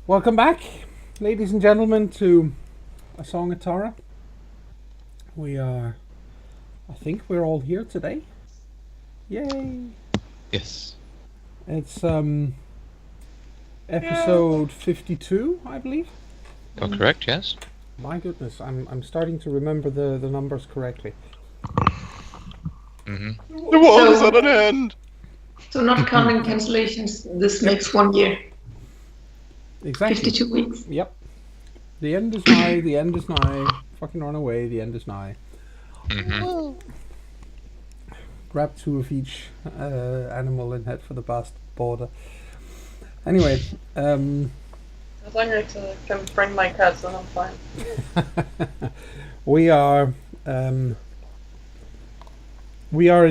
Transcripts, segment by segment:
Welcome back, ladies and gentlemen, to A Song of Tara. I think we're all here today. Yay! Yes. It's episode 52, I believe. You're correct, yes. My goodness, I'm starting to remember the numbers correctly. Mm-hmm. The world is at an end! So not counting cancellations, this makes 1 year. Exactly. 52 weeks. Yep. The end is nigh, the end is nigh. Fucking run away, the end is nigh. Mm-hmm. Grab 2 of each animal and head for the past border. Anyway, As long as I can bring my cats, then I'm fine. we are in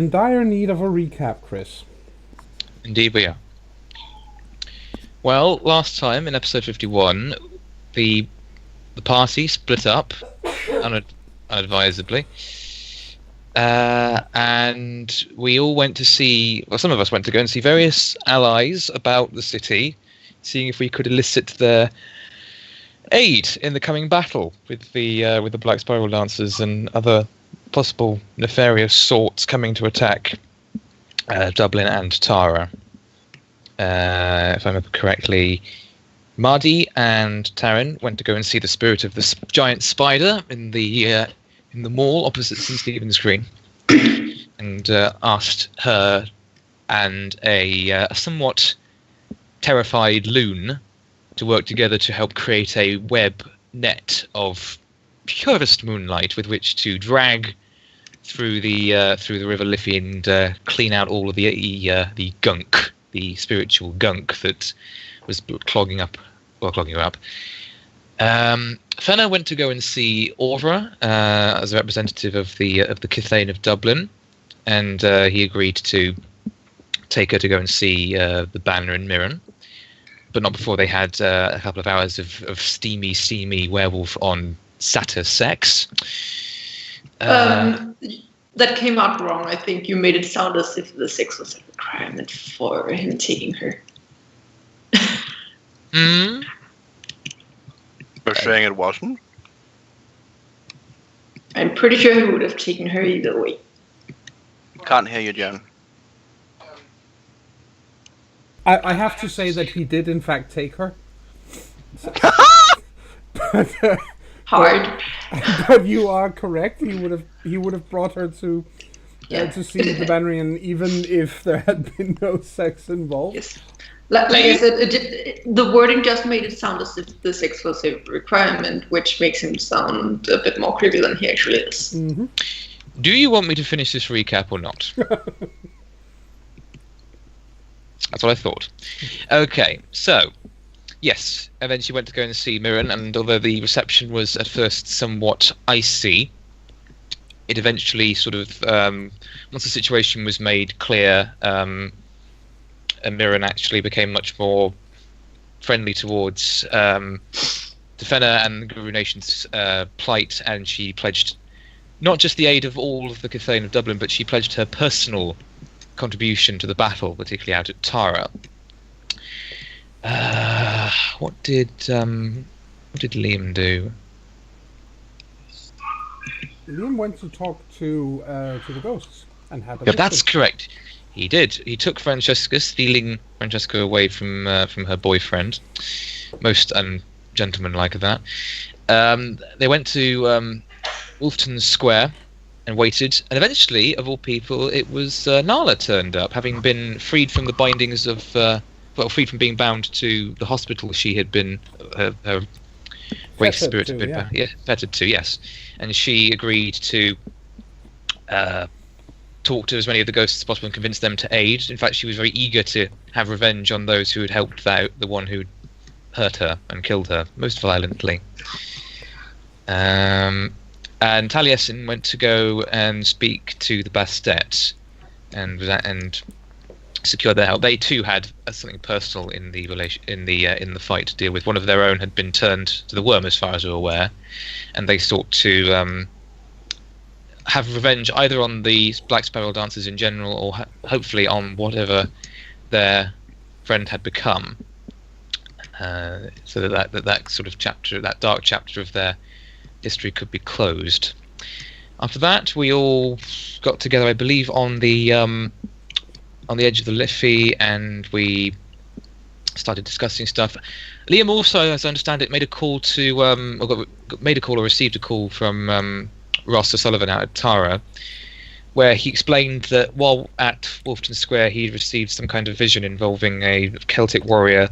dire need of a recap, Chris. Indeed we are. Well, last time in episode 51, the party split up unadvisedly, and we all went to see. Well, some of us went to go and see various allies about the city, seeing if we could elicit their aid in the coming battle with the Black Spiral Dancers and other possible nefarious sorts coming to attack Dublin and Tara. If I remember correctly, Mardi and Taryn went to go and see the spirit of the giant spider in the mall opposite St Stephen's Green, and asked her and a somewhat terrified loon to work together to help create a web net of purest moonlight with which to drag through the River Liffey and clean out all of the gunk, the spiritual gunk that was clogging her up. Fenner went to go and see Aura as a representative of the Cithane of Dublin, and he agreed to take her to go and see the Banner in Mirren, but not before they had a couple of hours of steamy werewolf on Satyr sex. That came out wrong. I think you made it sound as if the sex was a requirement for him taking her. Hmm? You're saying it wasn't? I'm pretty sure he would have taken her either way. Can't hear you, Jen. I have to say that he did in fact take her. But, Hard. but you are correct. He would have brought her to see the Banrian, even if there had been no sex involved. Yes. Like I said, the wording just made it sound as if the sex was a requirement, which makes him sound a bit more creepy than he actually is. Mm-hmm. Do you want me to finish this recap or not? That's what I thought. Okay, so yes, and then she went to go and see Mirren, and although the reception was at first somewhat icy, it eventually sort of, once the situation was made clear, Mirren actually became much more friendly towards Defena and the Guru Nation's plight, and she pledged not just the aid of all of the Cithane of Dublin, but she pledged her personal contribution to the battle, particularly out at Tara. What did Liam do? Liam went to talk to the ghosts and had a Yeah, that's visit. correct. He did. He took Francesca, stealing Francesca away from her boyfriend. Most ungentlemanlike of that. They went to Wolfton Square and waited, and eventually, of all people, it was Nala turned up, having been freed from the bindings of, freed from being bound to the hospital she had been, her waste Fettered spirit to, had been, yeah. fettered to, yes. And she agreed to talk to as many of the ghosts as possible and convince them to aid. In fact, she was very eager to have revenge on those who had helped the one who hurt her and killed her most violently. And Taliesin went to go and speak to the Bastet and secure their help. They too had something personal in the in the fight to deal with. One of their own had been turned to the worm, as far as we're aware, and they sought to have revenge either on the Black Spiral Dancers in general, or hopefully on whatever their friend had become. so that sort of chapter, that dark chapter of their history, could be closed. After that, we all got together, I believe, on the edge of the Liffey, and we started discussing stuff. Liam also, as I understand it, made a call to or received a call from Ross O'Sullivan out at Tara, where he explained that while at Wolfton Square he received some kind of vision involving a Celtic warrior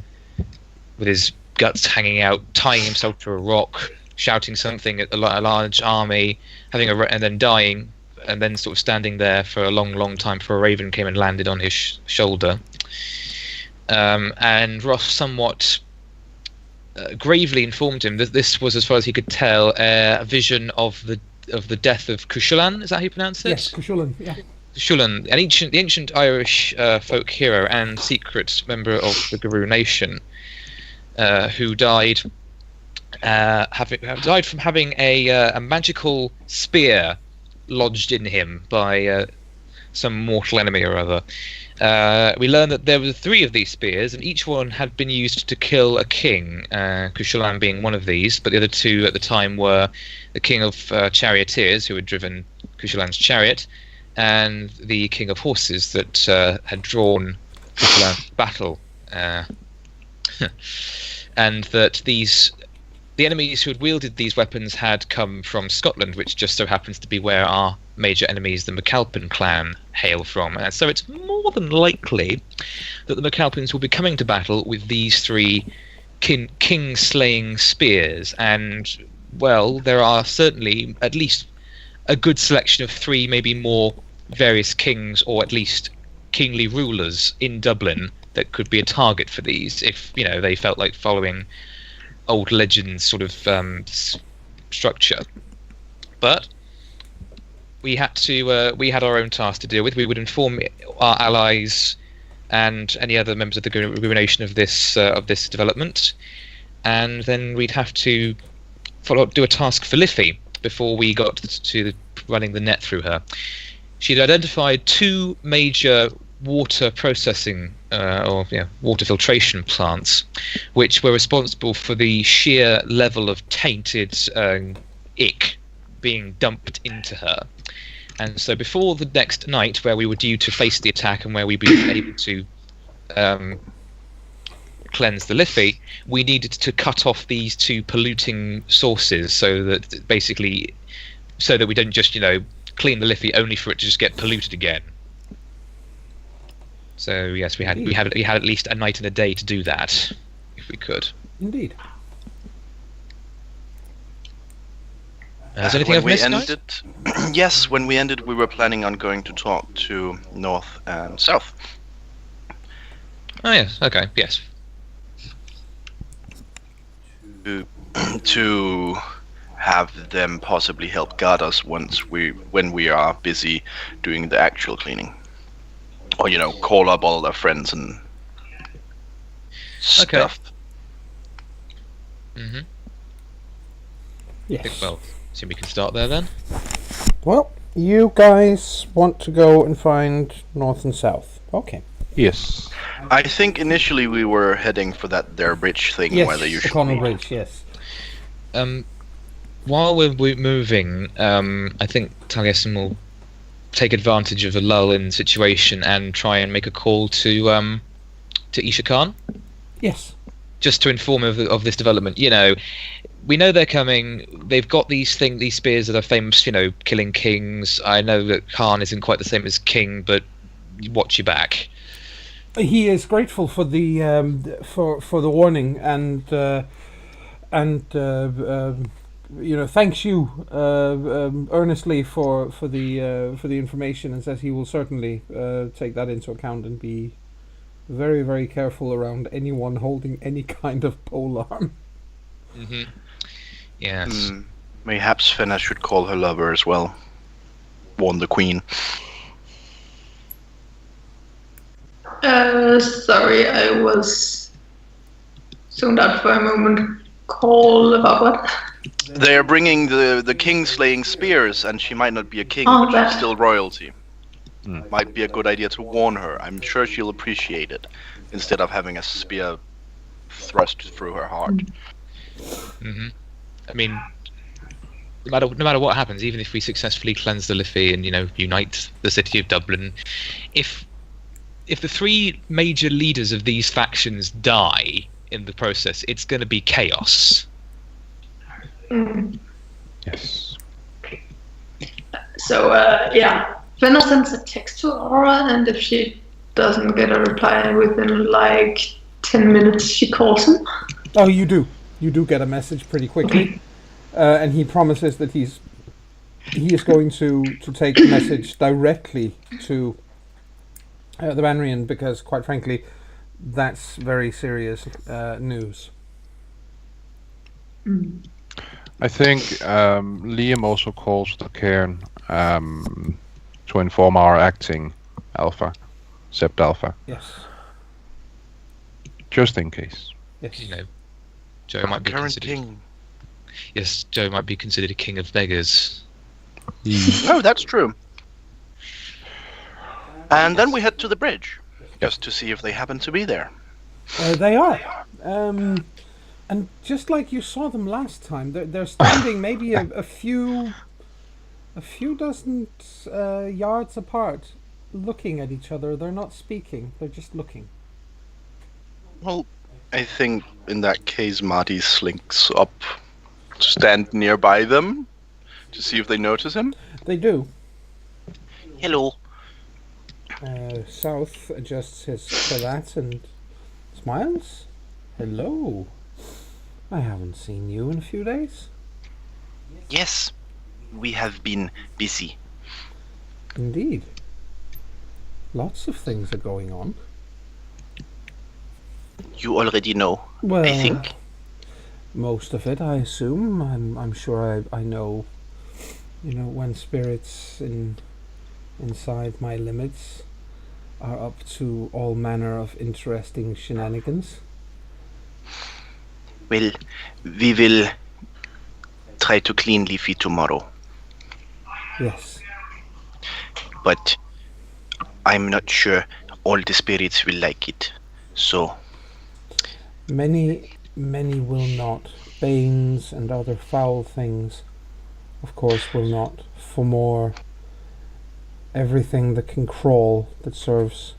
with his guts hanging out, tying himself to a rock, shouting something at a large army, and then dying, and then sort of standing there for a long time before a raven came and landed on his shoulder. And Ross somewhat gravely informed him that this was, as far as he could tell, a vision of the death of Cuchulainn. Is that how you pronounce it? Yes, Cuchulainn. Yeah. Cuchulainn, the ancient Irish folk hero and secret member of the Garoo Nation, who died from having a magical spear lodged in him by some mortal enemy or other. We learned that there were 3 of these spears, and each one had been used to kill a king, Cuchulainn being one of these, but the other 2 at the time were the king of charioteers, who had driven Cuchulainn's chariot, and the king of horses that had drawn Cuchulainn's battle. And that the enemies who had wielded these weapons had come from Scotland, which just so happens to be where our major enemies, the MacAlpin clan, hail from. And so it's more than likely that the MacAlpins will be coming to battle with these 3 king-slaying spears. And, well, there are certainly at least a good selection of 3, maybe more, various kings, or at least kingly rulers in Dublin that could be a target for these, if, they felt like following old legends sort of structure. But we had our own task to deal with. We would inform our allies and any other members of the Garoo Nation of this development, and then we'd have to do a task for Liffey before we got to running the net through her. She'd identified 2 major water processing water filtration plants, which were responsible for the sheer level of tainted ick being dumped into her. And so before the next night, where we were due to face the attack and where we'd be able to cleanse the Liffey, we needed to cut off these 2 polluting sources, so that we don't just clean the Liffey only for it to just get polluted again. So yes, we had at least a night and a day to do that, if we could. Indeed. Is there anything I've missed, guys? Yes, when we ended, we were planning on going to talk to North and South. Oh yes, okay, yes. To have them possibly help guard us when we are busy doing the actual cleaning. Or, call up all their friends and stuff. Mm-hmm. Yes. Well, so we can start there then. Well, you guys want to go and find North and South. Okay. Yes. I think initially we were heading for their bridge thing, Yes, where they usually O'Connell meet. Bridge, yes. While we're moving, I think Taliesin will take advantage of a lull in the situation and try and make a call to Isha Khan. Yes. Just to inform him of this development. We know they're coming. They've got these spears that are famous, killing kings. I know that Khan isn't quite the same as king, but watch your back. He is grateful for the for the warning and thanks you earnestly for the information, and says he will certainly take that into account and be very, very careful around anyone holding any kind of polearm. Mm-hmm. Yes. Mayhaps Fenna should call her lover as well. Warn the queen. Sorry, I was zoned out for a moment. Call about what? They are bringing the king-slaying spears, and she might not be a king, but she's still royalty. Might be a good idea to warn her. I'm sure she'll appreciate it, instead of having a spear thrust through her heart. Hmm. I mean, no matter what happens, even if we successfully cleanse the Liffey and unite the city of Dublin, if the three major leaders of these factions die in the process, it's going to be chaos. Yes. So, Fenner sends a text to Aura, and if she doesn't get a reply within like 10 minutes, she calls him. Oh, you do. You do get a message pretty quickly. And he promises that he is going to take the message directly to the Banrian, because, quite frankly, that's very serious news. I think Liam also calls the cairn to inform our acting Alpha, Sept Alpha, Yes. just in case. Yes. Joe might be Current considered. king. Yes, Joe might be considered a king of beggars. No, that's true. And then we head to the bridge, just to see if they happen to be there. They are. And just like you saw them last time, they're standing maybe a few dozen yards apart, looking at each other. They're not speaking. They're just looking. Well, I think in that case, Marty slinks up to stand nearby them to see if they notice him. They do. Hello. South adjusts his cravat and smiles. Hello. I haven't seen you in a few days. Yes, we have been busy. Indeed. Lots of things are going on. You already know, Well, I think. most of it, I assume. I'm sure I know. When spirits inside my limits are up to all manner of interesting shenanigans. Well, we will try to clean Leafy tomorrow, Yes. but I'm not sure all the spirits will like it. So, Many will not. Banes and other foul things, of course, will not. For more, everything that can crawl, that serves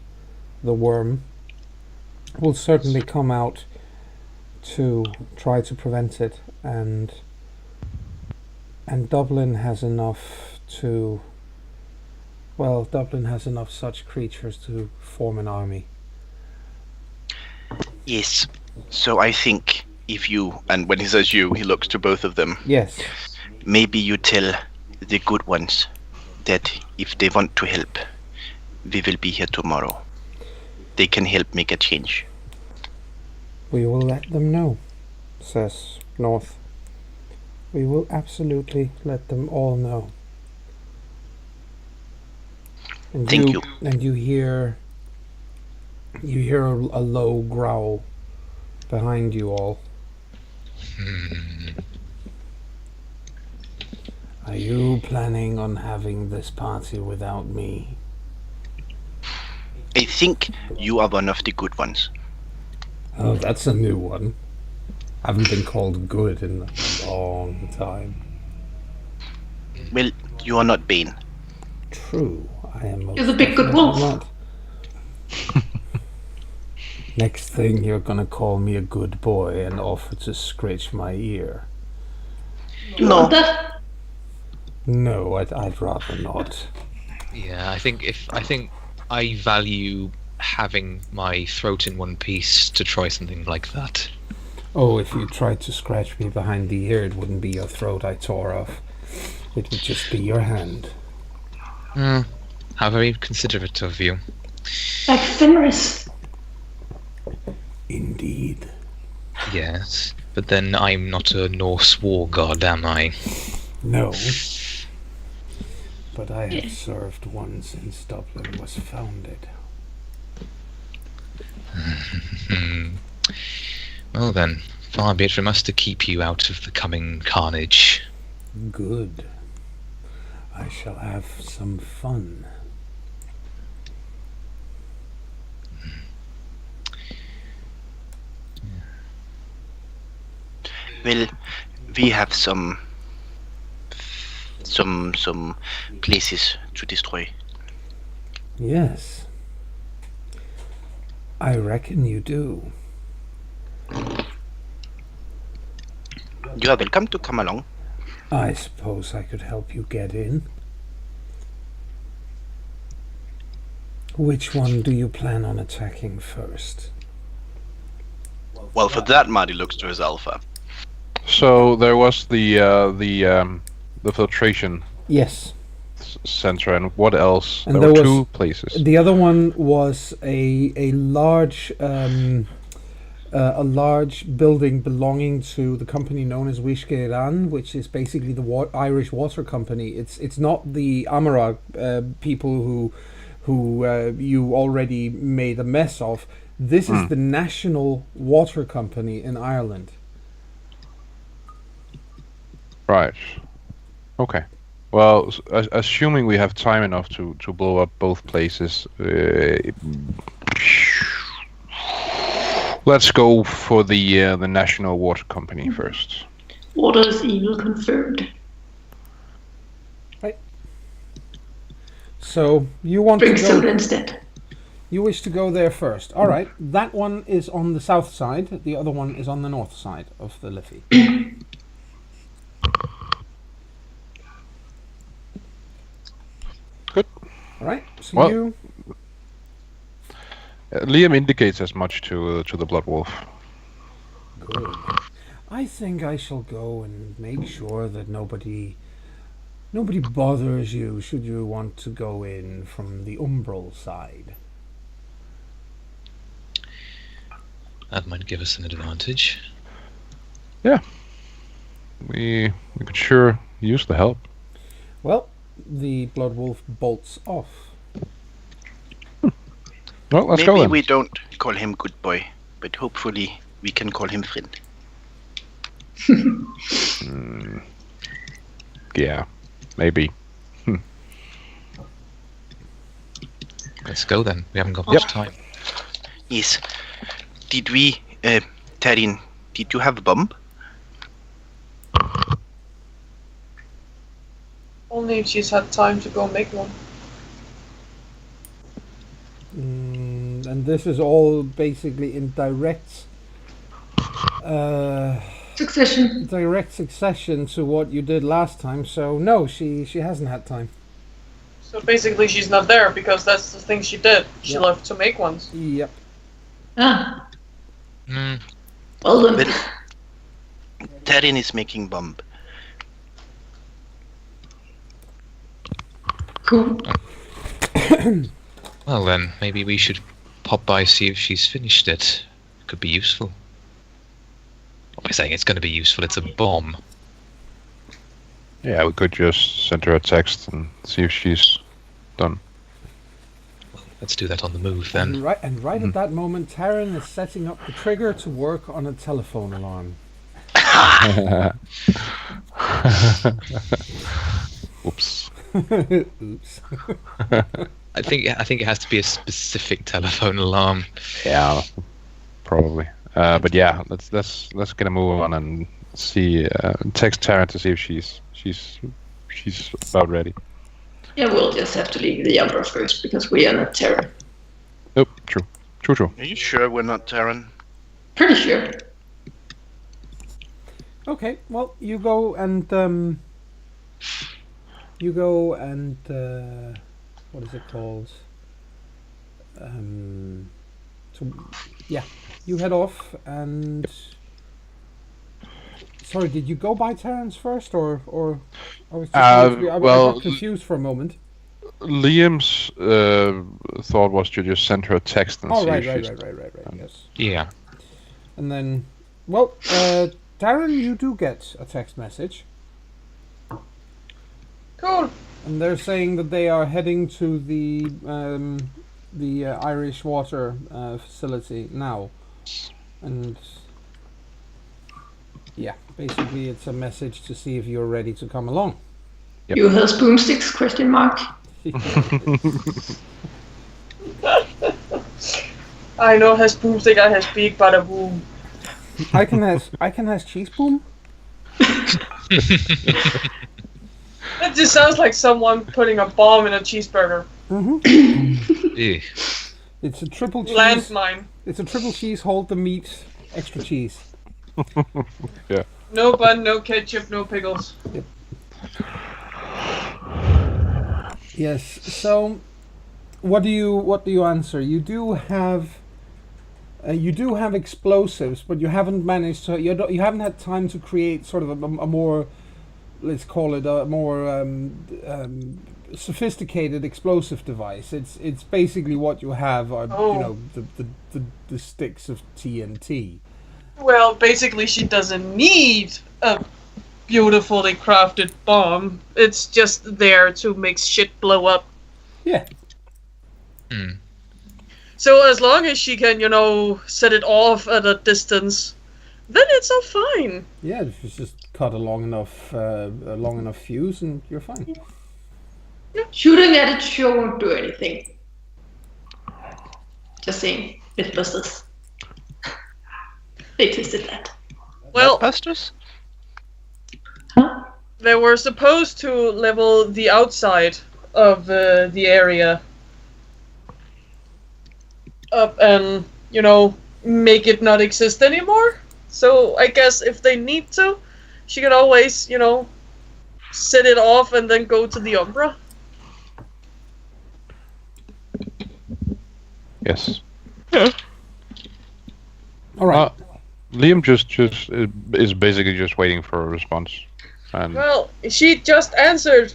the worm, will certainly come out to try to prevent it, and Dublin has enough to... Well, Dublin has enough such creatures to form an army. yes. So I think if you, and when he says you, he looks to both of them, Yes. maybe you tell the good ones that if they want to help, we will be here tomorrow. They can help make a change. We will let them know, says North. We will absolutely let them all know. And Thank you. And you hear a low growl behind you all. Are you planning on having this party without me? I think you are one of the good ones. Oh, that's a new one. Haven't been called good in a long time. Well, you are not Bane. True, I am most You're the big good definitely wolf. not. Next thing you're gonna call me a good boy and offer to scratch my ear. You No. want that? No, I'd rather not. Yeah, I think I value having my throat in one piece to try something like that. Oh, if you tried to scratch me behind the ear, it wouldn't be your throat I tore off. It would just be your hand. How very considerate of you. Like Fenris. Indeed. Yes, but then I'm not a Norse war god, am I? No. But I have served one since Dublin was founded. Well then, far be it from us to keep you out of the coming carnage. Good. I shall have some fun. Well, we have some places to destroy. Yes. I reckon you do. You are welcome to come along. I suppose I could help you get in. Which one do you plan on attacking first? Well, for that, Marty looks to his alpha. So there was the filtration Yes. center, and what else? And there were there two was- places. The other one was a large building belonging to the company known as Wishkeran, which is basically the Irish water company. It's not the Amara people who you already made a mess of. This is the national water company in Ireland. Right. Okay. Well, assuming we have time enough to blow up both places, let's go for the national water company first. Water is evil confirmed. So you want Drink to soda go? instead. You wish to go there first. All right. That one is on the south side. The other one is on the north side of the Liffey. Good. All right. So Well- you. Liam indicates as much to the Blood Wolf. Good. I think I shall go and make sure that nobody bothers you should you want to go in from the umbral side. That might give us an advantage. We could sure use the help. Well, the Blood Wolf bolts off. Well, let's go Maybe then. we don't call him good boy, but hopefully we can call him friend. Yeah, maybe. Let's go then. We haven't got much time. Yes. Did we, Taryn, did you have a bomb? Only if she's had time to go make one. And this is all basically in direct succession to what you did last time. So no, she hasn't had time. So basically she's not there because that's the thing she did. She Yep. left to make ones. Yep. Ah, Mm, well then. But Taryn is making bomb. Cool. well then, maybe we should pop by, see if she's finished it. Could be useful. What am I saying? It's going to be useful. It's a bomb. Yeah, we could just send her a text and see if she's done. Let's do that on the move then. And right at that moment, Taryn is setting up the trigger to work on a telephone alarm. Oops. Oops. I think it has to be a specific telephone alarm. Yeah, probably. But yeah, let's get a move on and see. Text Taryn to see if she's about ready. Yeah, we'll just have to leave the Umbra first because we are not Terra. Oh, true. True. Are you sure we're not Taryn? Pretty sure. Okay, well, you go and what is it called? You head off and. Sorry, did you go by Terrence first, or I was just I got confused for a moment. Liam's thought was to just send her a text and see Right, if she's... yes. Yeah. And then, well, Darren, you do get a text message, Cool. and they're saying that they are heading to the Irish water facility now, and yeah, basically it's a message to see if you're ready to come along. Yep. You has boomsticks? Question mark. I know has boomstick, I has big bada boom. I can has cheese boom. That just sounds like someone putting a bomb in a cheeseburger. Ew. It's a triple cheese. Landmine. It's a triple cheese. Hold the meat. Extra cheese. Yeah. No bun, no ketchup, no pickles. Yes. So, what do you answer? You do have explosives, but you haven't managed to. You haven't had time to create sort of a more, let's call it a more sophisticated explosive device. It's basically what you have are the sticks of TNT. Well, basically, she doesn't need a beautifully crafted bomb. It's just there to make shit blow up. Yeah. So as long as she can, set it off at a distance, then it's all fine. Yeah, if you just cut a long enough fuse, and you're fine. Shooting at it sure won't do anything. Just saying, Mythbusters. They tested that. Well, Mythbusters? Huh? they were supposed to level the outside of the area up and, make it not exist anymore. So I guess if they need to, she can always, set it off and then go to the Umbra. Yes. All right. Liam just is basically just waiting for a response. And Well, she just answered.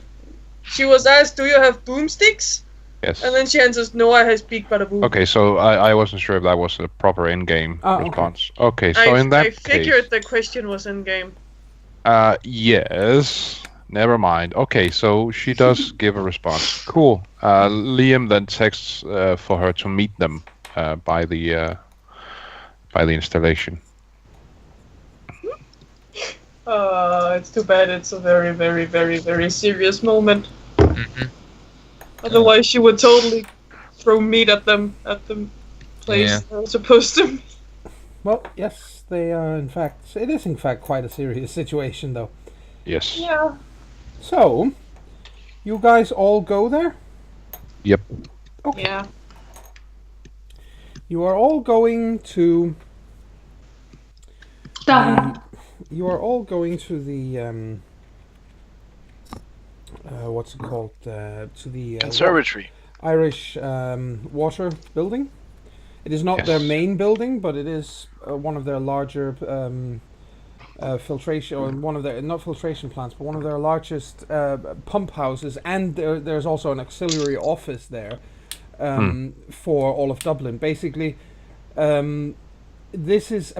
She was asked, "Do you have boomsticks?" yes. And then she answers, "No, I speak bada boom." Okay, so I wasn't sure if that was a proper in-game Okay. response. Okay, so in that I figured case, the question was in game. yes. Never mind. Okay, so she does give a response. Cool. Liam then texts for her to meet them by the installation. It's too bad. It's a very, very, very, very serious moment. Mm-hmm. Otherwise, she would totally throw meat at them at the place Yeah. they're supposed to. Well, yes, they are. It is in fact quite a serious situation, though. Yes. Yeah. So, you guys all go there? Yep. Okay. Yeah. You are all going to. Down. You are all going to the what's it called? To the Conservatory. Irish water building. It is not their Yes. main building, but it is one of their larger filtration, or one of their, not filtration plants, but one of their largest pump houses, and there's also an auxiliary office there for all of Dublin. Basically, this is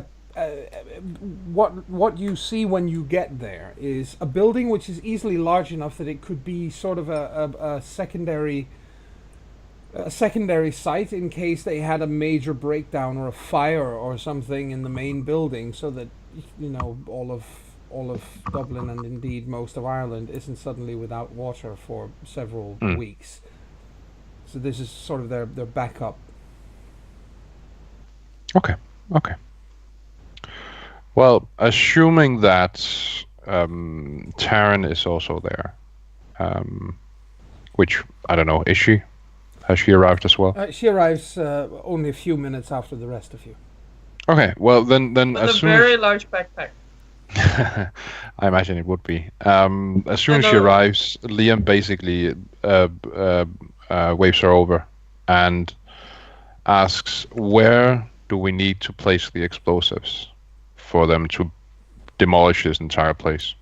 what you see when you get there is a building which is easily large enough that it could be sort of a secondary site in case they had a major breakdown or a fire or something in the main building, so that all of Dublin and indeed most of Ireland isn't suddenly without water for several weeks. So this is sort of their backup. Okay. Well, assuming that Taryn is also there, which I don't know, is she? Has she arrived as well? She arrives only a few minutes after the rest of you. Okay. Well, then With as a soon very large backpack. I imagine it would be. As soon as she arrives, Liam basically waves her over and asks, "Where do we need to place the explosives for them to demolish this entire place?"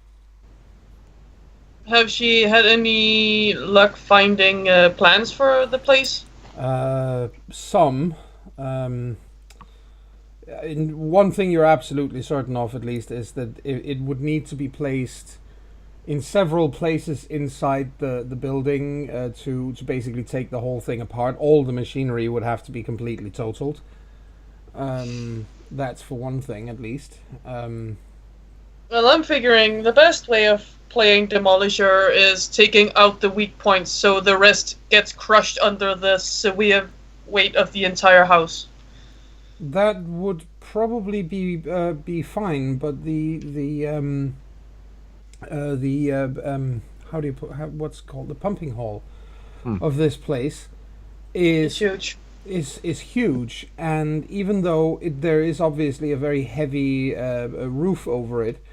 Have she had any luck finding plans for the place? Some. One thing you're absolutely certain of, at least, is that it would need to be placed in several places inside the building to basically take the whole thing apart. All the machinery would have to be completely totaled. That's for one thing, at least. Well, I'm figuring the best way of playing Demolisher is taking out the weak points so the rest gets crushed under the severe weight of the entire house. That would probably be fine, but the what's called the pumping hall Hmm. of this place It's is huge. is huge, and even though there is obviously a very heavy roof over it,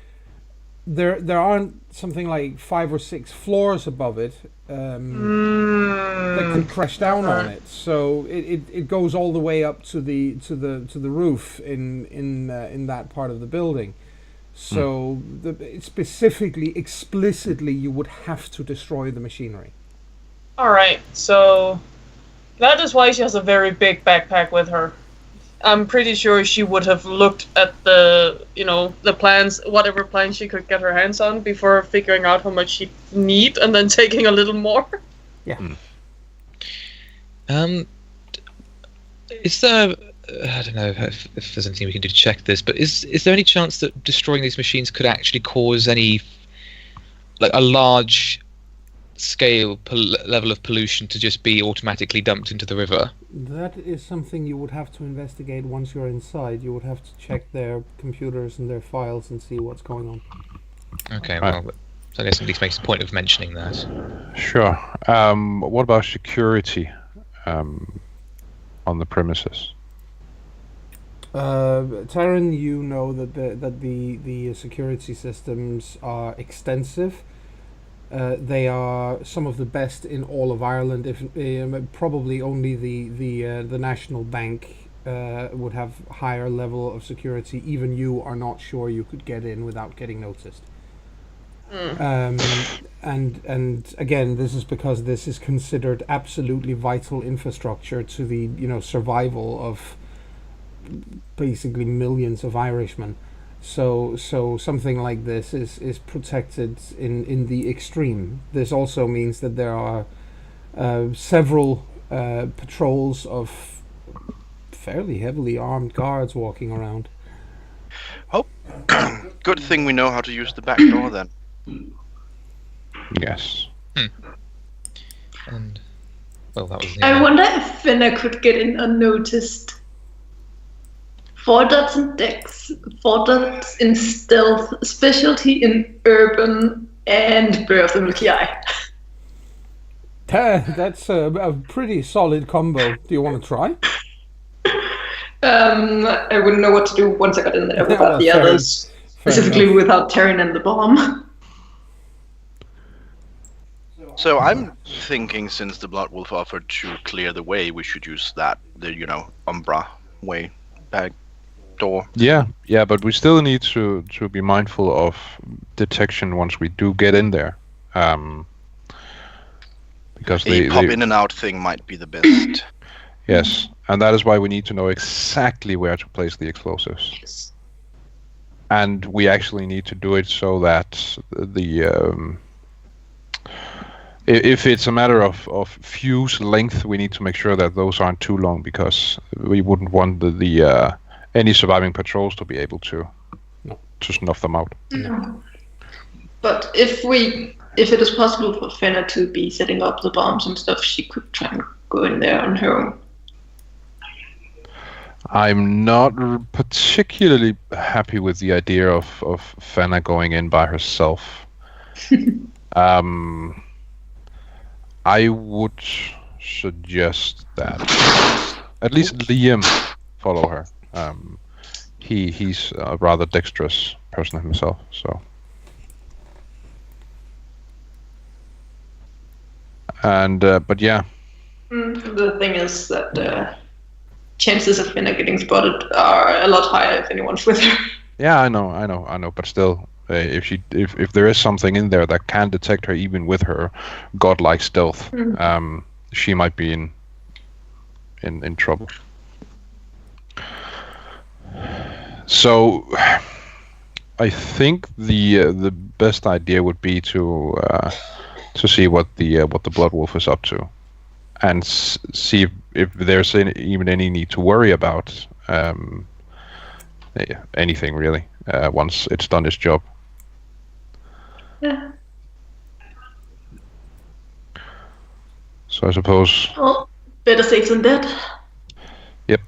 there aren't something like 5 or 6 floors above it that could crash down on it. So it goes all the way up to the roof in that part of the building. So explicitly, you would have to destroy the machinery. Alright, so that is why she has a very big backpack with her. I'm pretty sure she would have looked at the plans, whatever plans she could get her hands on before figuring out how much she'd need and then taking a little more. Yeah. Is there? I don't know if there's anything we can do to check this, but is there any chance that destroying these machines could actually cause any, like a large scale level of pollution to just be automatically dumped into the river? That is something you would have to investigate once you're inside. You would have to check their computers and their files and see what's going on. Okay, Right. well, so I guess at least makes a point of mentioning that. Sure. What about security on the premises? Taryn, you know that the security systems are extensive. They are some of the best in all of Ireland. If probably only the National Bank would have higher level of security. Even you are not sure you could get in without getting noticed. And again, this is because this is considered absolutely vital infrastructure to the survival of basically millions of Irishmen. So something like this is protected in the extreme. This also means that there are several patrols of fairly heavily armed guards walking around. Oh, good thing we know how to use the back door then. Yes. And well, that was. I wonder if Finna could get in unnoticed. 4 dots in Dex, 4 dots in Stealth, specialty in Urban, and Bear of the Milky Eye. That's a pretty solid combo. Do you want to try? I wouldn't know what to do once I got in there without Well, the fair- others. fair Specifically enough. without Terran and the bomb. So I'm thinking, since the Blood Wolf offered to clear the way, we should use the Umbra way back door. Yeah, but we still need to be mindful of detection once we do get in there, because A pop in and out thing might be the best. Yes, and that is why we need to know exactly where to place the explosives. Yes. And we actually need to do it so that if it's a matter of fuse length, we need to make sure that those aren't too long, because we wouldn't want the any surviving patrols to be able to snuff them out. No. But if it is possible for Fenna to be setting up the bombs and stuff, she could try and go in there on her own. I'm not particularly happy with the idea of Fenna going in by herself. I would suggest that at least Liam follow her. He's a rather dexterous person himself, so. And but yeah. The thing is that chances of Fenna getting spotted are a lot higher if anyone's with her. Yeah, I know. But still, if there is something in there that can detect her even with her godlike stealth, she might be in trouble. So, I think the best idea would be to see what the Blood Wolf is up to, and see if there's even any need to worry about anything really once it's done its job. Yeah. So I suppose. Well, better safe than dead. Yep.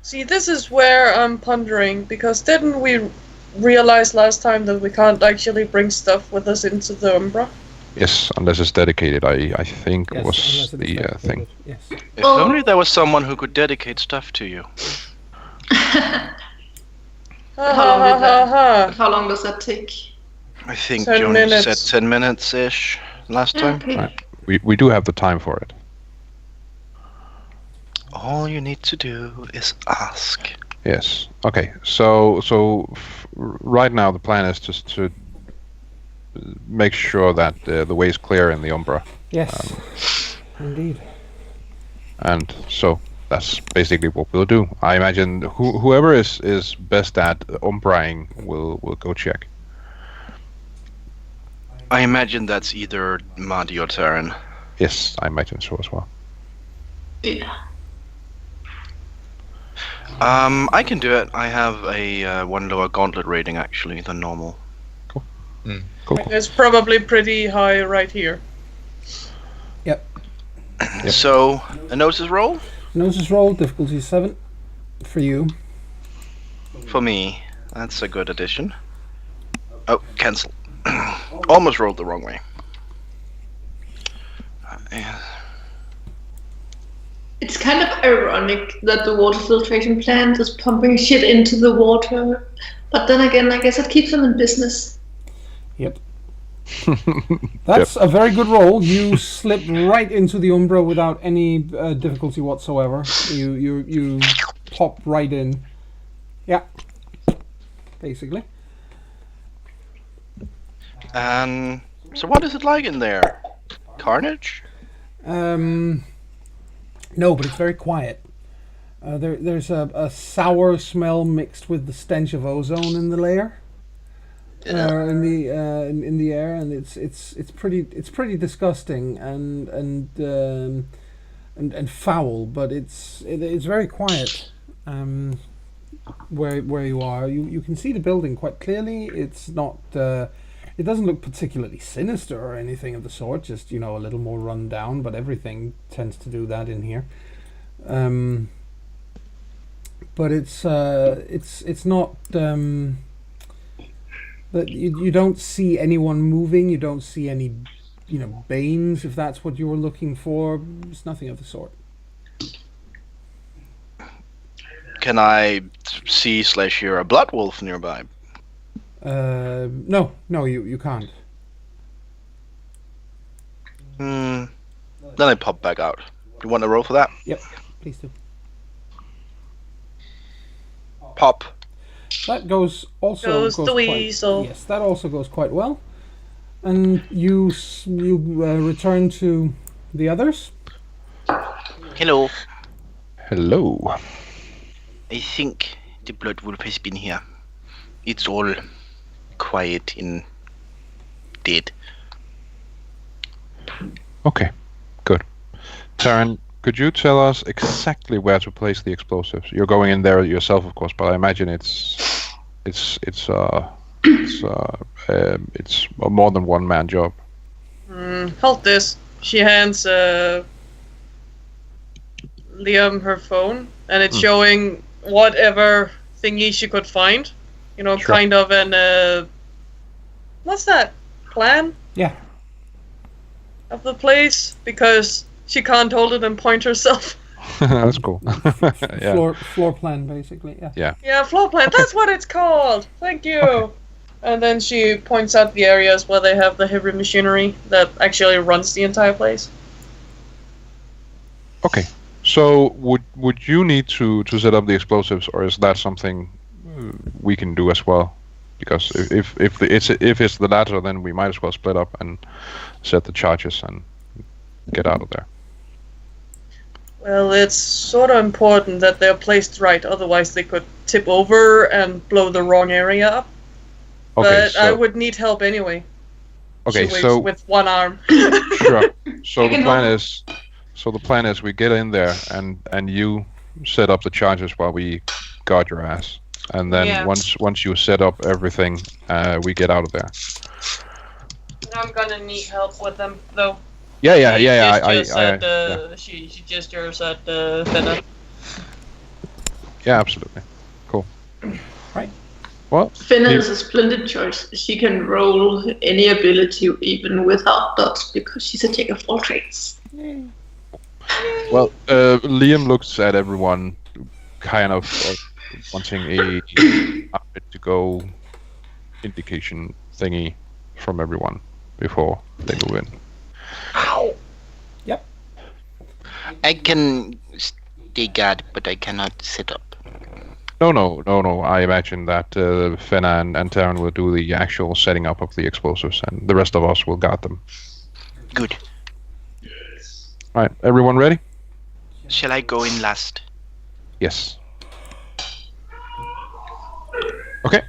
See, this is where I'm pondering, because didn't we realized last time that we can't actually bring stuff with us into the Umbra? Yes, unless it's dedicated, I think Yes, was unless it is the thing. dedicated, Yes. If only there was someone who could dedicate stuff to you. How long does that take? I think 10 Johnny minutes. said 10 minutes-ish last time. Okay. Right. We do have the time for it. All you need to do is ask. Yes. Okay. So right now the plan is just to make sure that the way is clear in the Umbra, Yes. Indeed. and so that's basically what we'll do. I imagine whoever is best at umbraing will go check. I imagine that's either Madi or Terran. Yes, I imagine so as well. Yeah. I can do it. I have a one lower gauntlet rating actually than normal. Cool. It's probably pretty high right here. Yep. Yep. So, a notice roll Gnosis roll, difficulty 7 for you. for me. That's a good addition. Oh, cancel. Almost rolled the wrong way. Yeah. It's kind of ironic that the water filtration plant is pumping shit into the water, but then again, I guess it keeps them in business. Yep. That's a very good roll. You slip right into the Umbra without any difficulty whatsoever. You pop right in. Yeah. Basically. And so, what is it like in there? Carnage? No, but it's very quiet. There's a sour smell mixed with the stench of ozone in the layer, in the air, and it's pretty disgusting and foul. But it's very quiet. Where you are, you can see the building quite clearly. It's not. It doesn't look particularly sinister or anything of the sort. Just a little more run down. But everything tends to do that in here. But it's not. That you don't see anyone moving. You don't see any, banes. If that's what you were looking for, it's nothing of the sort. Can I see/hear a blood wolf nearby? No, you can't. Then I pop back out. You want to roll for that? Yep, please do. Pop. That goes Goes the quite, weasel. yes, that also goes quite well. And you return to the others. Hello. Hello. I think the blood wolf has been here. It's all quiet and dead. Okay. Good. Taryn, could you tell us exactly where to place the explosives? You're going in there yourself, of course, but I imagine it's a more than one man job. Hold this. She hands Liam her phone, and it's showing whatever thingy she could find. Sure. Kind of an what's that? Plan Yeah. of the place, because she can't hold it and point herself. That's cool. Yeah. Floor plan, basically. Yeah. Yeah, floor plan. That's what it's called. Thank you. Okay. And then she points out the areas where they have the heavy machinery that actually runs the entire place. Okay. So would you need to set up the explosives, or is that something we can do as well? Because if it's the latter, then we might as well split up and set the charges and get out of there. Well, it's sort of important that they're placed right, otherwise they could tip over and blow the wrong area up. Okay. But I would need help anyway. Okay. She waves So with one arm. sure. So the plan is we get in there and you set up the charges while we guard your ass, and then Yeah. once you set up everything, we get out of there. I'm gonna need help with them, though. Yeah. She gestures at Fenna. Yeah, absolutely. Cool. Right. Well, Finna is a splendid choice. She can roll any ability even without dots because she's a jack of all trades. well, Liam looks at everyone, kind of wanting a to go indication thingy from everyone before they move in. Yep. I can stay guard, but I cannot sit up. No. I imagine that Fenna and Terran will do the actual setting up of the explosives, and the rest of us will guard them. Good. Right, everyone ready? Shall I go in last? Yes. Okay.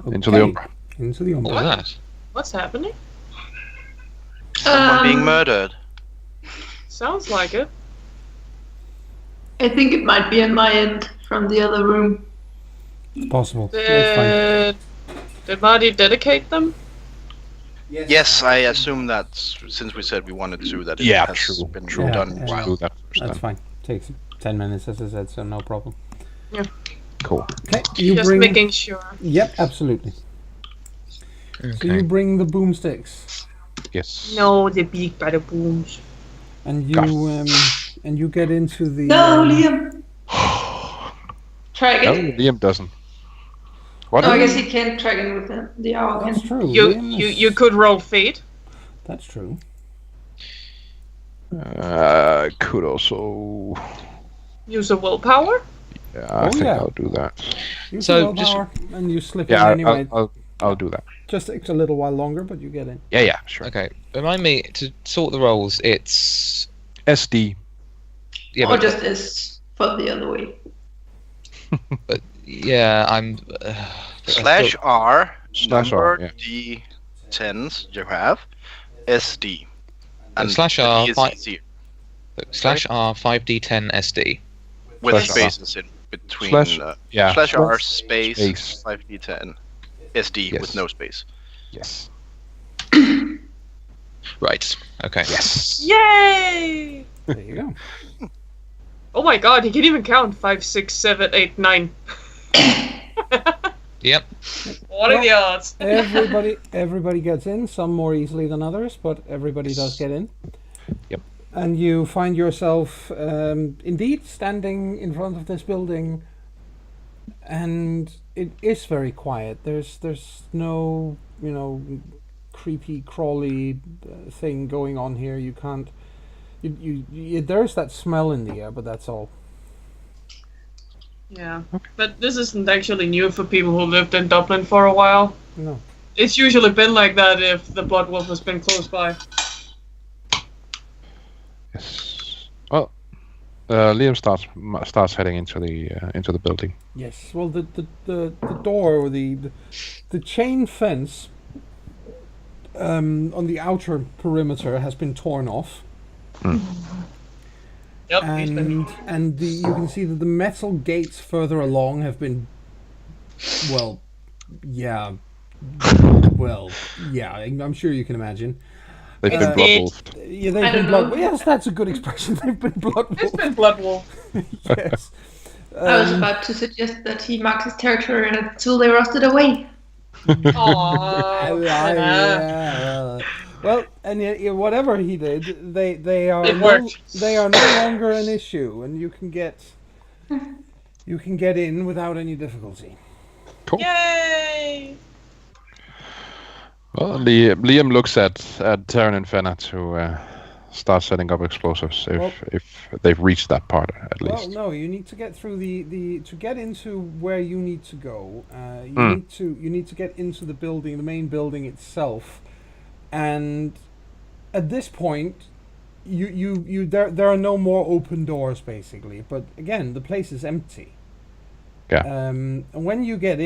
Into the Umbra. Into the What Umbra. was that? What's happening? Someone being murdered. Sounds like it. I think it might be on my end from the other room. It's possible. That's Did Marty dedicate them? Yes, I assume that since we said we wanted to, that it Yeah, has true. been Yeah, done. yeah. Do Well, that first That's then. fine. Takes 10 minutes, as I said, so no problem. Cool. Okay, you Just bring. making sure. Yep, absolutely. So you bring the boomsticks, Yes. No, the big bada booms. and Gosh. you get into the. No, Liam! Try No, again. Liam doesn't. What? No, I guess he can't try again with the hour That's again. true. You Liam you is- you could roll fate. That's true. Could also. Use a willpower. Yeah, I think yeah. I'll do that. Use So, the just- willpower, and you slip Yeah, in anyway. I'll do that. Just takes a little while longer, but you get in. Yeah, sure. Okay, remind me to sort the rolls. It's SD. yeah, Or but, just S for the other way. but yeah, I'm slash R, Slash number R, yeah. D10s you have, SD. And slash the R, D is fi- easier, slash R 5d10 SD. with Slash R. spaces in between. Slash- yeah. Slash R Space. space 5d10 SD Yes. with no space. Yes. Right. Okay. Yes. Yay! There you go. Oh my god, he can even count 5, 6, 7, 8, 9. Yep. What are the odds? Everybody gets in. Some more easily than others, but everybody does get in. Yep. And you find yourself indeed standing in front of this building, and it is very quiet. There's no creepy crawly thing going on here. You can't. You there's that smell in the air, but that's all. Yeah, but this isn't actually new for people who lived in Dublin for a while. No. It's usually been like that if the Blood Wolf has been close by. Yes. Well, Liam starts heading into the building. Yes. Well, the door or the chain fence on the outer perimeter has been torn off. Yep, he's been. And you can see that the metal gates further along have been, well, yeah, I'm sure you can imagine. They've been blood-wolfed. Yeah, they've I been don't blood. know. Yes, that's a good expression. They've been blood It's wolf. been Blood Wolf. Yes. I was about to suggest that he marks his territory until they rusted away. Aww. Yeah. Well, and whatever he did, they are It worked. they are no longer an issue, and you can get in without any difficulty. Cool. Yay! Well, Liam looks at Terran and Fenna to start setting up explosives if they've reached that part at Well, least. no, you need to get through to get into where you need to go. You need to get into the building, the main building itself, and at this point, there are no more open doors basically. But again, the place is empty. Yeah. And when you get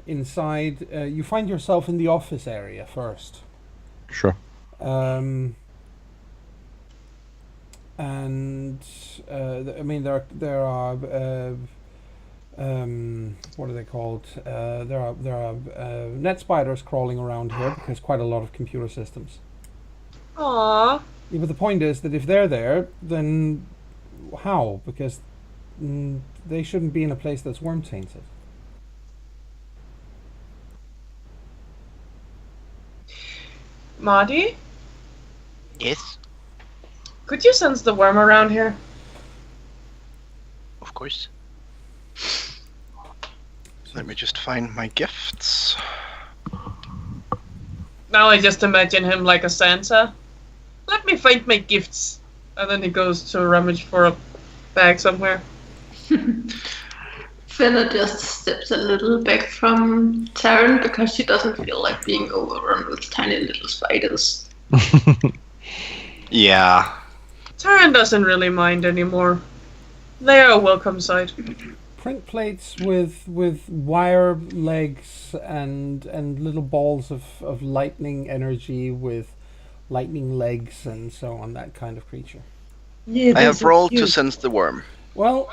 inside, you find yourself in the office area first. Sure. And I mean there are what are they called? There are net spiders crawling around here because quite a lot of computer systems. Aww. Yeah, but the point is that if they're there, then how? Because they shouldn't be in a place that's worm tainted. Marty, Yes, could you sense the worm around here? Of course. Let me just find my gifts. Now I just imagine him like a Santa. Let me find my gifts. And then he goes to rummage for a bag somewhere. Finna just steps a little back from Taryn because she doesn't feel like being overrun with tiny little spiders. Yeah. Taryn doesn't really mind anymore. They are a welcome sight. Print plates with wire legs and little balls of lightning energy with lightning legs and so on, that kind of creature. Yeah, I have rolled to sense the worm. Well,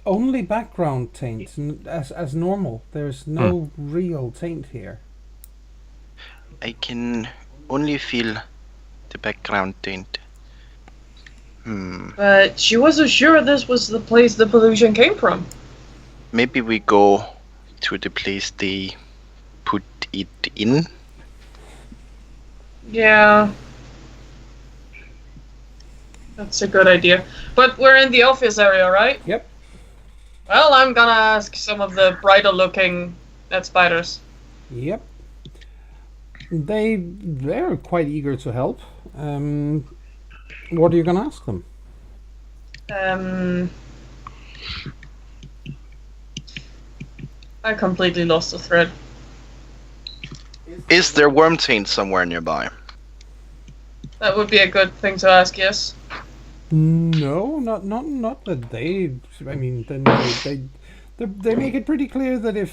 only background taint as normal. There's no real taint here. I can only feel the background taint. But she wasn't sure this was the place the pollution came from. Maybe we go to the place they put it in. Yeah. That's a good idea. But we're in the office area, right? Yep. Well, I'm gonna ask some of the brighter looking net spiders. Yep. They're quite eager to help. What are you gonna ask them? I completely lost the thread. Is there worm taint somewhere nearby? That would be a good thing to ask, yes. No, not that they. I mean, then they make it pretty clear that if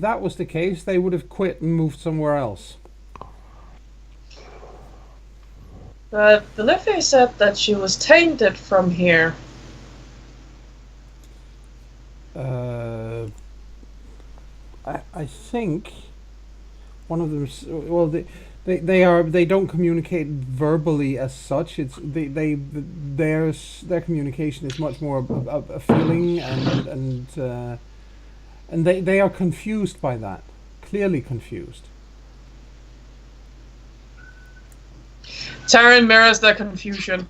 that was the case, they would have quit and moved somewhere else. But the Liffey said that she was tainted from here. I think one of them. Well, they don't communicate verbally as such. It's their communication is much more a feeling and they are confused by that. Clearly confused. Taryn mirrors their confusion.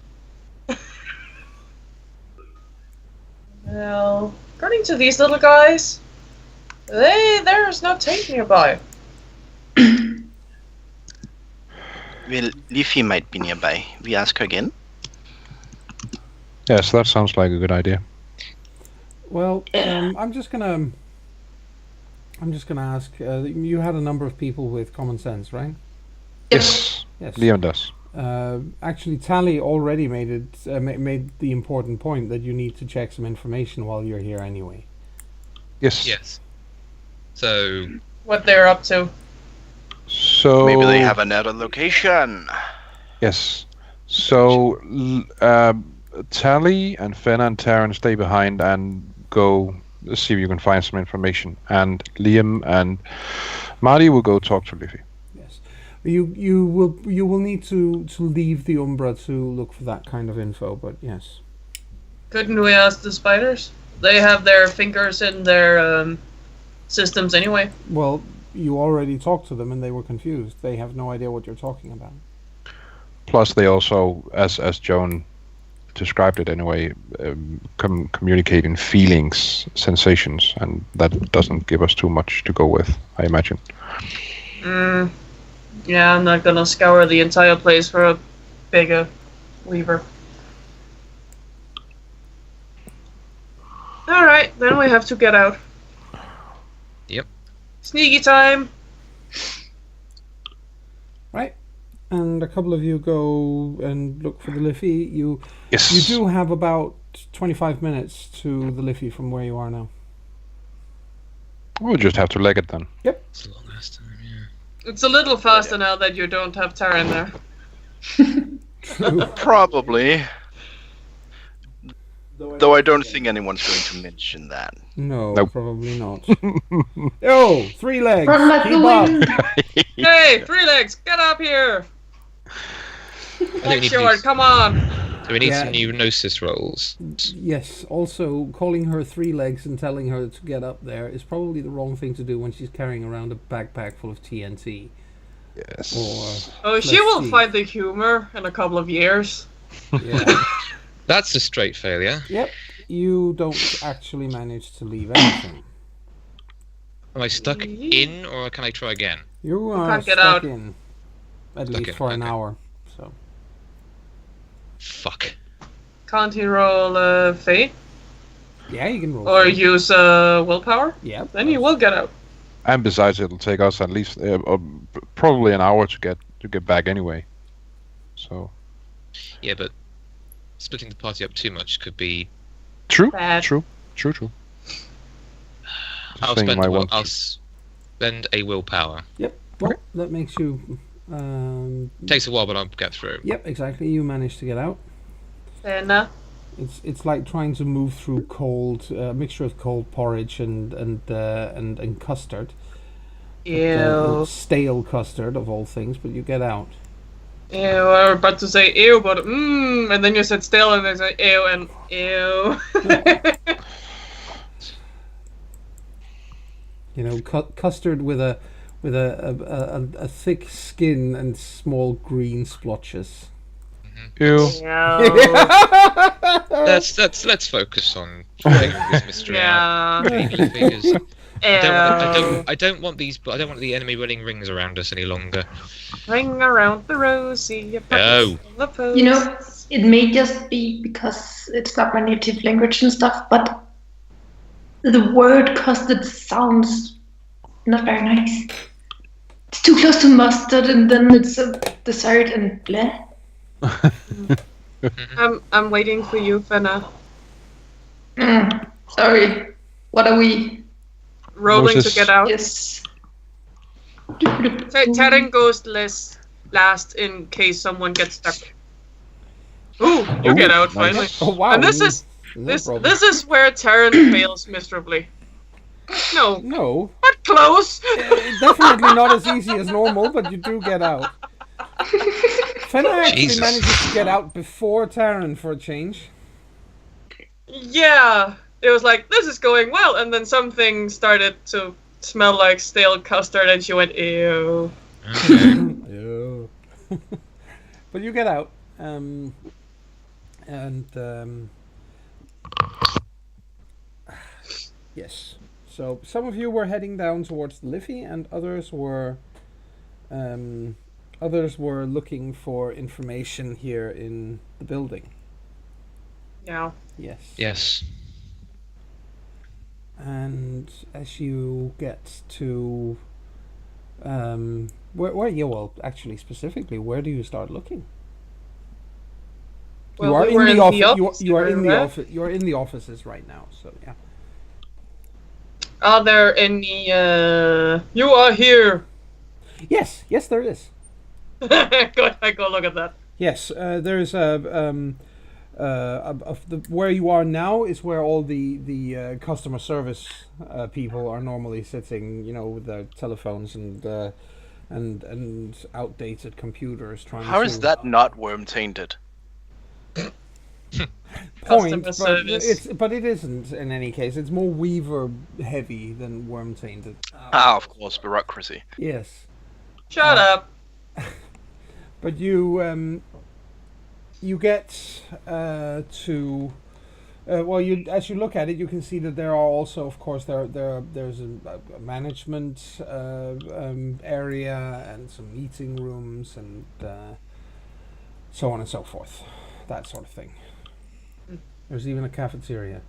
Well, according to these little guys, there's no taint nearby. Well, Leafy might be nearby. We ask her again. Yes, that sounds like a good idea. Well, I'm just gonna ask. You had a number of people with common sense, right? Yes. Yes. Leon does. Actually, Tally already made the important point that you need to check some information while you're here anyway. Yes. Yes. So What they're up to. So Maybe they have another location. Yes. So Tally and Fenna and Taryn stay behind and go see if you can find some information. And Liam and Marty will go talk to Liffy. Yes. You will need to leave the Umbra to look for that kind of info, but yes. Couldn't we ask the spiders? They have their fingers in their systems anyway. Well, you already talked to them and they were confused. They have no idea what you're talking about. Plus, they also, as Joan described it anyway, communicate in feelings, sensations, and that doesn't give us too much to go with, I imagine. Yeah, I'm not gonna scour the entire place for a bigger weaver. Alright, then we have to get out. Yep. Sneaky time! Right. And a couple of you go and look for the Liffey. Yes. You do have about 25 minutes to the Liffey from where you are now. We'll just have to leg it then. Yep. it's a long ass time, yeah. It's a little faster now that you don't have Taryn there. True. Probably. Though I don't think anyone's going to mention that. No, Nope. probably not. Yo, 3 legs. Run like Keep the up. wind. Hey, 3 legs, get up here! I think we Like need short, to come on! so we need Yeah. some new gnosis rolls. Yes, also calling her 3 legs and telling her to get up there is probably the wrong thing to do when she's carrying around a backpack full of TNT. Yes. Oh, she Let's will see. find the humor in a couple of years. Yeah. That's a straight failure. Yep. You don't actually manage to leave anything. Am I stuck in, or can I try again? You are can't get stuck out. in. At Stuck least in, for an okay. hour. So. Fuck. Can't he roll fate Yeah, you can roll. or fate. use willpower? Yeah. Then he will get out. And besides, it'll take us at least probably an hour to get back anyway. So Yeah, but splitting the party up too much could be. true. Bad. True. I'll saying spend, my a will, one- I'll spend a willpower. Yep. Well, that makes you. Takes a while, but I'll get through. Yep, exactly. You manage to get out. Then It's like trying to move through cold mixture of cold porridge and custard. ew. Stale custard of all things, but you get out. Ew, I was about to say ew, but and then you said still, and I said ew and ew. You know, custard with a thick skin and small green splotches. Ew. Let's focus on this mystery out. Yeah. Baby figures. Ew. I don't want these. I don't want the enemy running rings around us any longer. Ring around the rosy. No. You know, it may just be because it's not my native language and stuff, but the word custard sounds not very nice. It's too close to mustard, and then it's a dessert and bleh. I'm waiting for you, Fenna. Sorry. What are we? Rolling Moses. to get out. Yes. Terran goes last in case someone gets stuck. Ooh, you get out nice. finally. Oh wow! And this is no problem. this is where Terran fails miserably. No, No, but close. definitely not as easy as normal, but you do get out. Fenna actually Jesus. manages to get out before Taryn for a change. Yeah, it was like this is going well, and then something started to smell like stale custard, and she went ew. Okay. Ew. But you get out, yes. So some of you were heading down towards the Liffey, and others were looking for information here in the building. Yeah. Yes. Yes. And as you get to where you well actually specifically, where do you start looking? Well, you are we were in the office. You are in the right? office. You are in the offices right now. So yeah. Are there any? You are here. Yes. Yes, there is. Good. I go look at that. Yes. There's where you are now is where all the customer service people are normally sitting. You know, with their telephones and outdated computers trying. How to is that not worm tainted? point, Customer but service. it isn't in any case. It's more Weaver heavy than worm tainted. Ah, of course, bureaucracy. Yes, Shut up. but you get to you as you look at it, you can see that there are also, of course, there's a management area and some meeting rooms and so on and so forth, that sort of thing. There's even a cafeteria.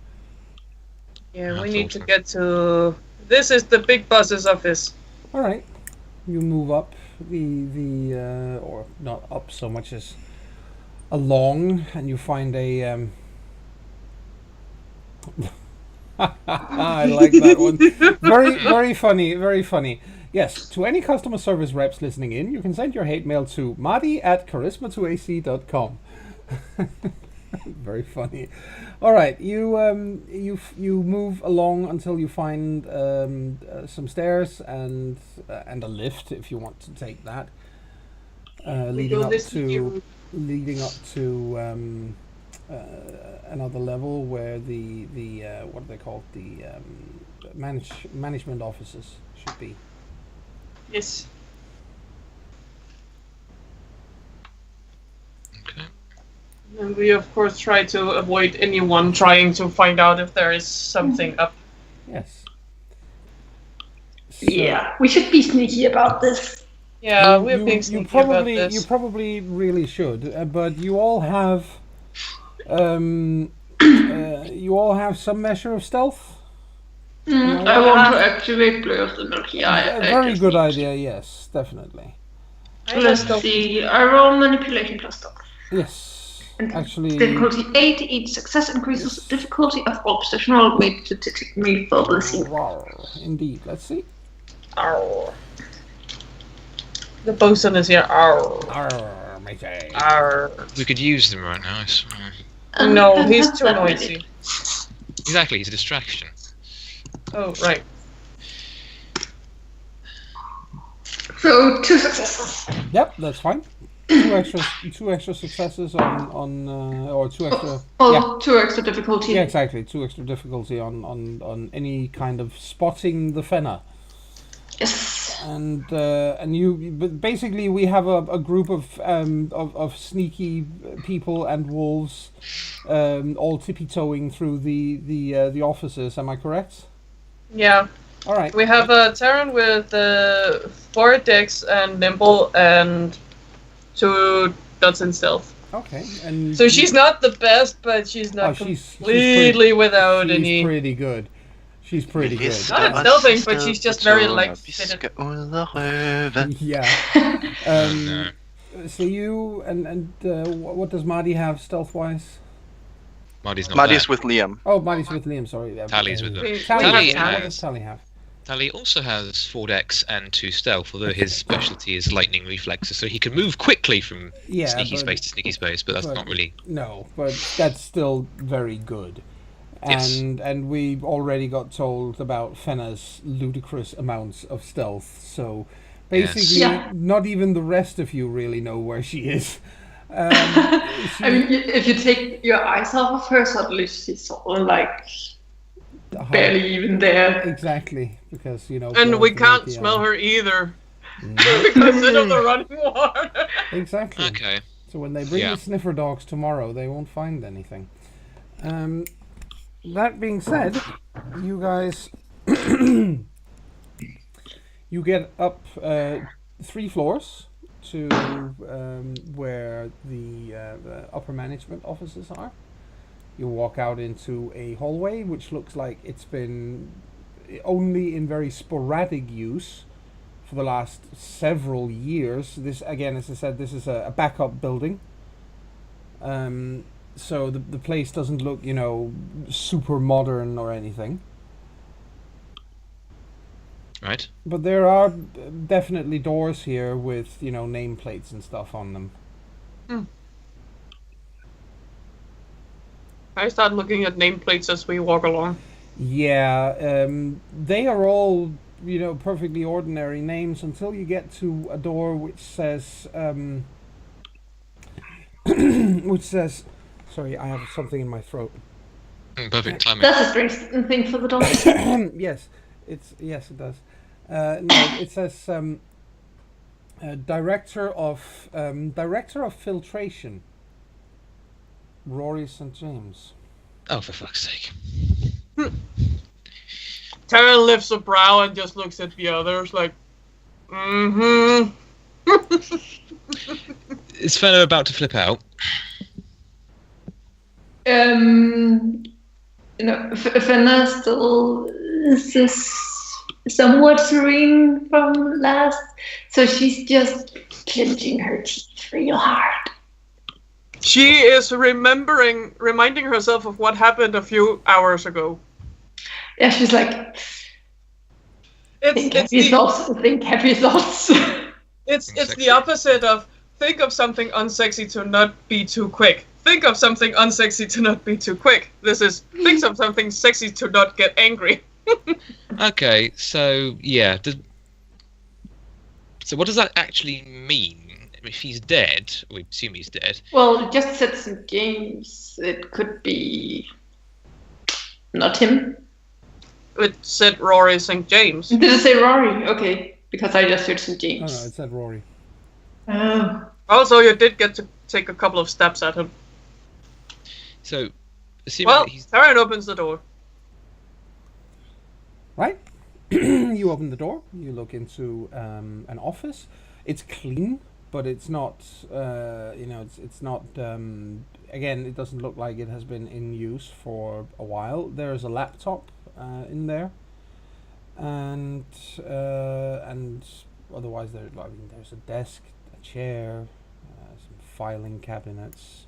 Yeah, we That's need to awesome. get to. This is the big boss's office. All right, you move up the or not up so much as along, and you find a. I like that one. Very funny. Very funny. Yes, to any customer service reps listening in, you can send your hate mail to madi@CharismaToAC.com. Very funny. All right, you move along until you find some stairs and a lift if you want to take that, leading up to another level where the what are they called, the management offices should be. Yes. And we, of course, try to avoid anyone trying to find out if there is something up. Yes. So, Yeah, we should be sneaky about this. Yeah, we're being sneaky about this. You probably really should, but you all have some measure of stealth. I want to activate Blur of the Milky Eye. A very good idea. Yes, definitely. Let's see. I roll manipulation plus stealth. Yes, And actually. difficulty 8. Each success increases the difficulty of all position roll made to detect me for the scene. Wow, indeed. Let's see. Arr. The bosun is here. Arr. Arr, matey. Arr. We could use them right now, I swear. No, he's too noisy. Exactly, he's a distraction. Oh, right. So 2 successes. Yep, that's fine. Two extra successes on or 2 extra. Oh, 2 extra difficulty. Yeah, exactly. 2 extra difficulty on any kind of spotting the Fenner. Yes. And but basically we have a group of sneaky people and wolves, all tippy-toeing through the offices. Am I correct? Yeah. All right. We have a Terran with 4 Dex and Nimble and 2 dots in stealth. Okay. And So she's not the best, but she's not completely without she's any. pretty good. She's pretty good. Not at stealthing, but she's just very light-footed. Yeah. No. So you and what does Marty have stealth-wise? Marty's not Marty's there. with Liam. Oh, Marty's with Liam. Sorry. Yeah, Tally's with them. Tally, Tally what has- does Tally have? Tally also has 4 dex and 2 stealth, although his specialty is lightning reflexes, so he can move quickly from sneaky space to sneaky space, but that's not really... No, but that's still very good. Yes. And we've already got told about Fenna's ludicrous amounts of stealth, so basically Yes. not even the rest of you really know where she is. I mean, if you take your eyes off of her, suddenly she's sort of like barely even there. Exactly, because And we can't smell her either. Because of the running water. Exactly. Okay. So when they bring Yeah. the sniffer dogs tomorrow, they won't find anything. That being said, you guys, you get up 3 floors to where the upper management offices are. You walk out into a hallway, which looks like it's been only in very sporadic use for the last several years. This, again, as I said, this is a backup building. So the place doesn't look, super modern or anything. Right. But there are definitely doors here with, nameplates and stuff on them. I start looking at nameplates as we walk along. Yeah, they are all, perfectly ordinary names until you get to a door which says, sorry, I have something in my throat. Perfect timing. That's a strange thing for the dog. Yes, it does. No, it says director of filtration, Rory St. James. Oh, for fuck's sake. Tara lifts a brow and just looks at the others like, Is Fenner about to flip out? Fenna still is somewhat serene from last, so she's just clenching her teeth real hard. She is reminding herself of what happened a few hours ago. Yeah, she's like, think happy thoughts. It's the opposite of think of something unsexy to not be too quick. Think of something unsexy to not be too quick. This is think of something sexy to not get angry. Okay, so yeah. So what does that actually mean? If he's dead, we assume he's dead. Well, it just said St. James. It could be not him. It said Rory St. James. Did it say Rory? Okay, because I just heard St. Oh, James. no, it said Rory. Also, you did get to take a couple of steps at him. So, assuming Well, that he's Taryn opens the door. Right? You open the door. You look into an office. It's clean, but it's not. It's not. Again, it doesn't look like it has been in use for a while. There's a laptop in there, and otherwise there's a desk, a chair, some filing cabinets,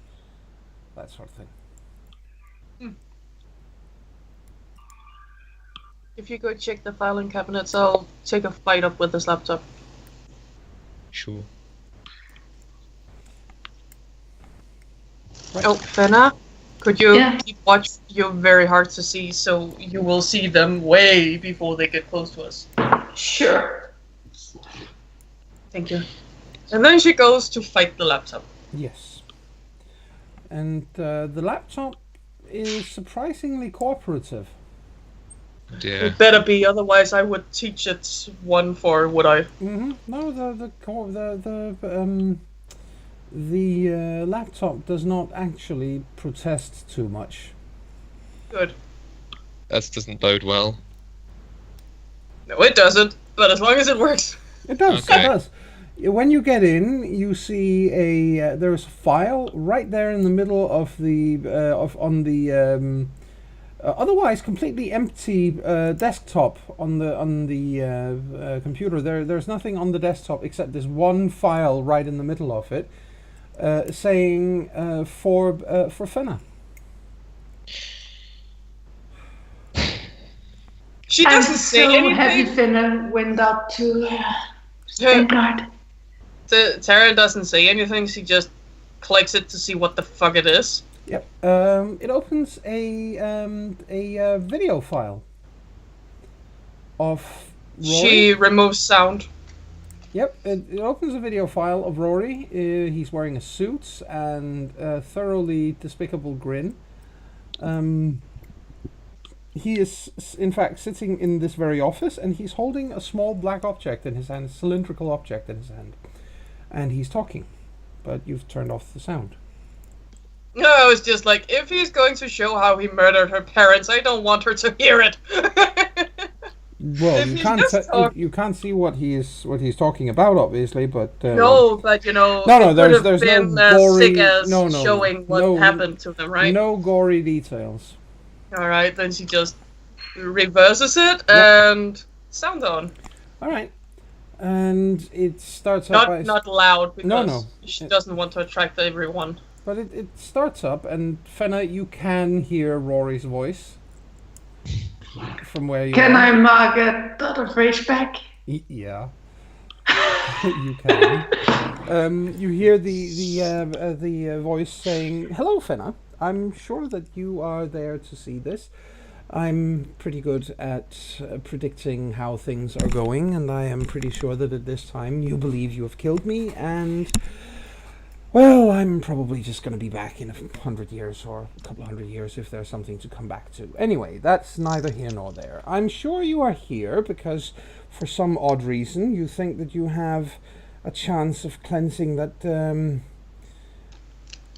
that sort of thing. If you go check the filing cabinets, I'll take a fight up with this laptop. sure. Right. Oh, Fenna, could you Yeah. keep watch? You're very hard to see, so you will see them way before they get close to us. Sure. Thank you. And then she goes to fight the laptop. Yes. And the laptop is surprisingly cooperative. Dear. It better be, otherwise I would teach it one for would I? Mm-hmm. No, the laptop does not actually protest too much. Good. That doesn't bode well. No, it doesn't. But as long as it works. It does. Okay. It does. When you get in, you see there's a file right there in the middle of the otherwise completely empty desktop on the computer. There's nothing on the desktop except this one file right in the middle of it, saying for Fenna. She I'm doesn't say so anything. happy Finna went out to Vanguard. Tara doesn't say anything, she just clicks it to see what the fuck it is. Yep. It opens a video file of Rory. She removes sound. Yep, it opens a video file of Rory. He's wearing a suit and a thoroughly despicable grin. He is, in fact, sitting in this very office, and he's holding a small black object in his hand, a cylindrical object in his hand. And he's talking, but you've turned off the sound. No, I was just like, if he's going to show how he murdered her parents, I don't want her to hear it. Well, If you he's can't just talk- you can't see what he's talking about, obviously, but No, but you know, No, it there's could have no been gory- sick as no, no, showing what no- happened to them, right? no gory details. Alright, then she just reverses it and sound on. All right, and it starts up. Not loud, because No. she doesn't want to attract everyone. But it starts up, and Fenna, you can hear Rory's voice from where you Can are. I mark a dot of rage back? Yeah, you can. You hear the voice saying, "Hello, Fenna. I'm sure that you are there to see this. I'm pretty good at predicting how things are going, and I am pretty sure that at this time you believe you have killed me, and well, I'm probably just going to be back in 100 years or a couple of 100 years if there's something to come back to. Anyway, that's neither here nor there. I'm sure you are here because for some odd reason you think that you have a chance of cleansing that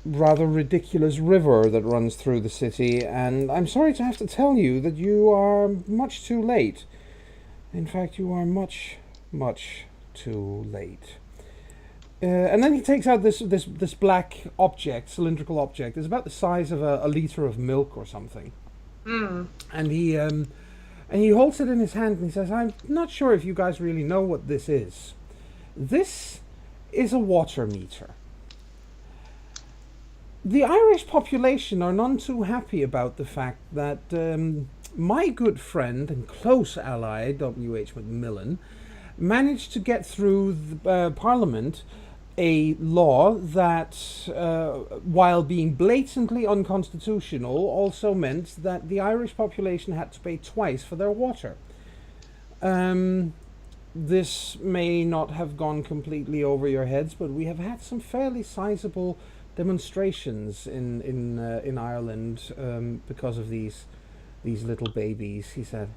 rather ridiculous river that runs through the city, and I'm sorry to have to tell you that you are much too late. In fact, you are much, much too late." And then he takes out this black object, cylindrical object. It's about the size of a liter of milk or something. And he holds it in his hand and he says, "I'm not sure if you guys really know what this is. This is a water meter. The Irish population are none too happy about the fact that my good friend and close ally, W.H. Macmillan, managed to get through the Parliament a law that, while being blatantly unconstitutional, also meant that the Irish population had to pay twice for their water. This may not have gone completely over your heads, but we have had some fairly sizable demonstrations in Ireland because of these little babies," he said.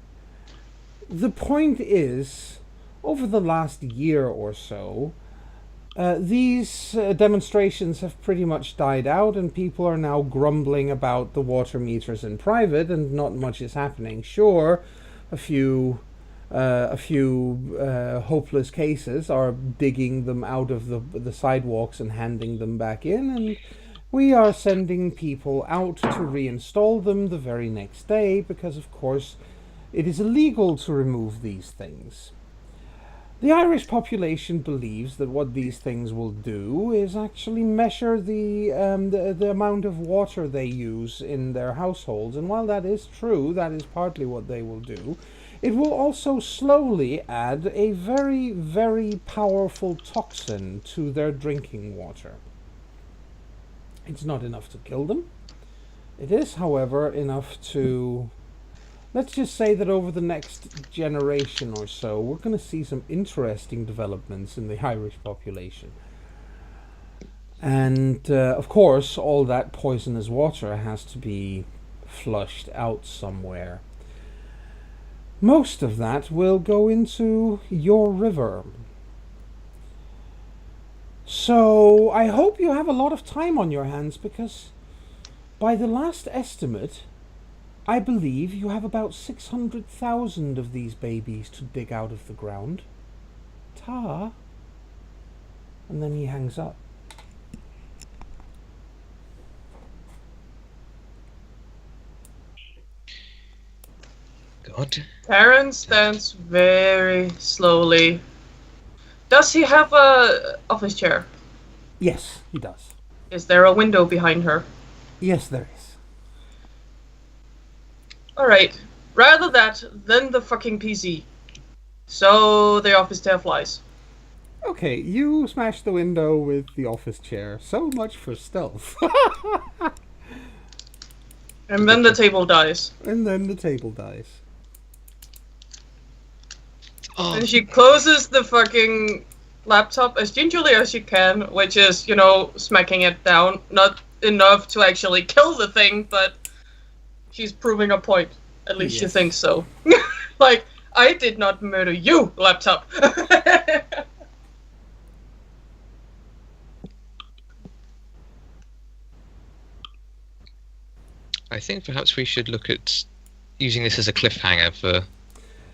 "The point is, over the last year or so, These demonstrations have pretty much died out, and people are now grumbling about the water meters in private, and not much is happening. Sure, a few hopeless cases are digging them out of the sidewalks and handing them back in, and we are sending people out to reinstall them the very next day, because of course it is illegal to remove these things. The Irish population believes that what these things will do is actually measure the amount of water they use in their households, and while that is true, that is partly what they will do, it will also slowly add a very, very powerful toxin to their drinking water. It's not enough to kill them. It is, however, enough to... Let's just say that over the next generation or so, we're going to see some interesting developments in the Irish population. And, of course, all that poisonous water has to be flushed out somewhere. Most of that will go into your river. So, I hope you have a lot of time on your hands, because by the last estimate, I believe you have about 600,000 of these babies to dig out of the ground. Ta. And then he hangs up. God. Taran stands very slowly. Does he have a office chair? Yes, he does. Is there a window behind her? Yes, there is. Alright. Rather that than the fucking PC. So the office chair flies. Okay, you smash the window with the office chair. So much for stealth. And then the table dies. And then the table dies. Oh, And she closes the fucking laptop as gingerly as she can, which is, smacking it down. Not enough to actually kill the thing, but she's proving a point. At least she Yes. thinks so. Like, I did not murder you, laptop. I think perhaps we should look at using this as a cliffhanger for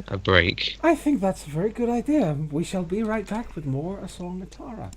a break. I think that's a very good idea. We shall be right back with more A Song of Tara.